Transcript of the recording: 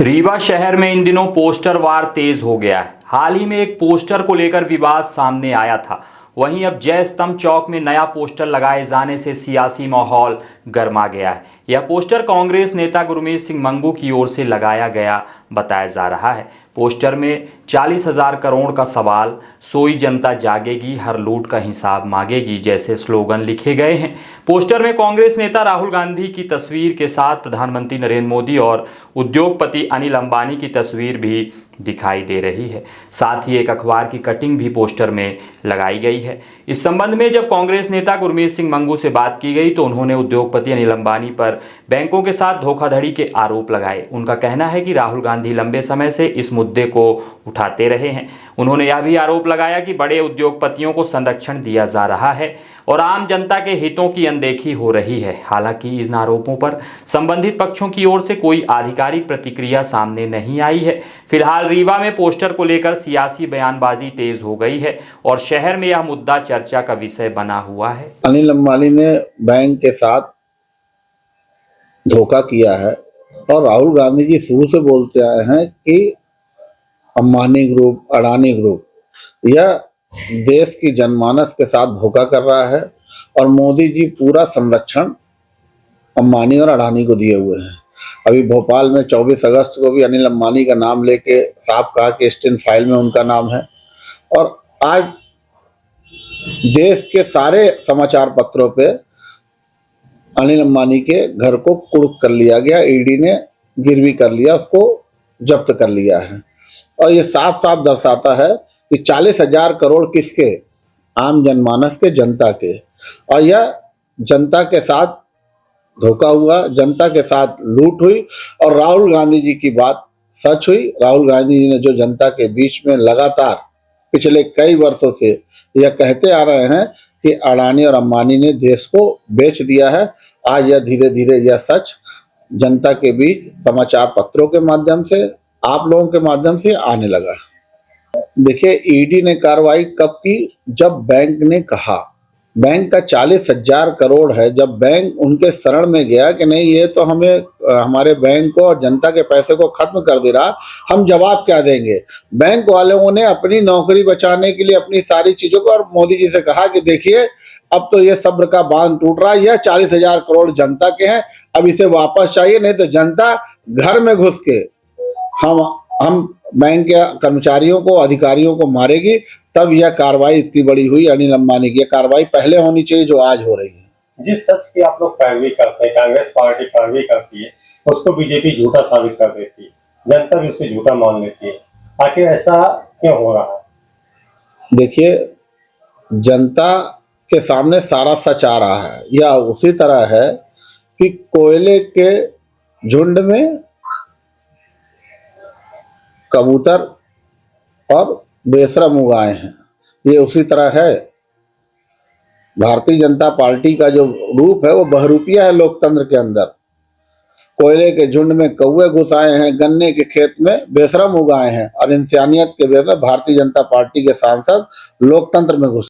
रीवा शहर में इन दिनों पोस्टर वार तेज हो गया है। हाल ही में एक पोस्टर को लेकर विवाद सामने आया था। वहीं अब जय स्तंभ चौक में नया पोस्टर लगाए जाने से सियासी माहौल गर्मा गया है। यह पोस्टर कांग्रेस नेता गुरमीत सिंह मंगू की ओर से लगाया गया बताया जा रहा है। पोस्टर में 40,000 करोड़ का सवाल, सोई जनता जागेगी, हर लूट का हिसाब मांगेगी जैसे स्लोगन लिखे गए हैं। पोस्टर में कांग्रेस नेता राहुल गांधी की तस्वीर के साथ प्रधानमंत्री नरेंद्र मोदी और उद्योगपति अनिल अंबानी की तस्वीर भी दिखाई दे रही है। साथ ही एक अखबार की कटिंग भी पोस्टर में लगाई गई है। इस संबंध में जब कांग्रेस नेता गुरमीत सिंह मंगू से बात की गई तो उन्होंने उद्योगपति अनिल अंबानी पर बैंकों के साथ धोखाधड़ी के आरोप लगाए। उनका कहना है कि राहुल गांधी लंबे समय से इस मुद्दे को उठाते रहे हैं। उन्होंने यह भी आरोप लगाया कि बड़े उद्योगपतियों को संरक्षण दिया जा रहा है और आम जनता के हितों की अनदेखी हो रही है। हालांकि इन आरोपों पर संबंधित पक्षों की ओर से कोई आधिकारिक प्रतिक्रिया सामने नहीं आई है। फिलहाल रीवा में पोस्टर को लेकर सियासी बयानबाजी तेज हो गई है और शहर में यह मुद्दा चर्चा का विषय बना हुआ है। अनिल अंबानी ने बैंक के साथ धोखा किया है और राहुल गांधी जी शुरू से बोलते आए हैं कि अंबानी ग्रुप, अडानी ग्रुप यह देश की जनमानस के साथ धोखा कर रहा है और मोदी जी पूरा संरक्षण अंबानी और अडानी को दिए हुए हैं। अभी भोपाल में 24 अगस्त को भी अनिल अंबानी का नाम लेके साफ कहा कि स्टेन फाइल में उनका नाम है। और आज देश के सारे समाचार पत्रों पे अनिल अंबानी के घर को कुर्क कर लिया गया, ईडी ने गिरवी कर लिया, उसको जब्त कर लिया है। और ये साफ साफ दर्शाता है कि 40,000 करोड़ किसके, आम जनमानस के, जनता के। और यह जनता के साथ धोखा हुआ, जनता के साथ लूट हुई और राहुल गांधी जी की बात सच हुई। राहुल गांधी जी ने जो जनता के बीच में लगातार पिछले कई वर्षों से यह कहते आ रहे हैं कि अडानी और अंबानी ने देश को बेच दिया है, आज यह धीरे धीरे यह सच जनता के बीच समाचार पत्रों के माध्यम से, आप लोगों के माध्यम से आने लगा। देखिए, ईडी ने कार्रवाई कब की? जब बैंक ने कहा, बैंक का 40,000 करोड़ है, जब बैंक उनके शरण में गया कि नहीं ये तो हमें हमारे बैंक को और जनता के पैसे को खत्म कर दे रहा, हम जवाब क्या देंगे। बैंक वालों ने अपनी नौकरी बचाने के लिए अपनी सारी चीजों को और मोदी जी से कहा कि देखिए अब तो ये सब्र का बांध टूट रहा है, यह 40,000 करोड़ जनता के हैं, अब इसे वापस चाहिए, नहीं तो जनता घर में घुस के हम बैंक के कर्मचारियों को, अधिकारियों को मारेगी। तब यह कार्रवाई इतनी बड़ी हुई अनिल अंबानी की। कार्रवाई पहले होनी चाहिए जो आज हो रही है। जिस सच की आप लोग पैरवी करते हैं, कांग्रेस पार्टी पैरवी करती है, उसको बीजेपी झूठा साबित कर देती है, जनता भी उसे झूठा मान लेती है। आखिर ऐसा क्यों हो रहा है? देखिए, जनता के सामने सारा सच आ रहा है। यह उसी तरह है कि कोयले के झुंड में कबूतर और बेशरम उगाए हैं, ये उसी तरह है। भारतीय जनता पार्टी का जो रूप है वो बहरूपिया है लोकतंत्र के अंदर। कोयले के झुंड में कौवे घुस आए हैं, गन्ने के खेत में बेशरम उगाए हैं और इंसानियत के बेहतर भारतीय जनता पार्टी के सांसद लोकतंत्र में घुस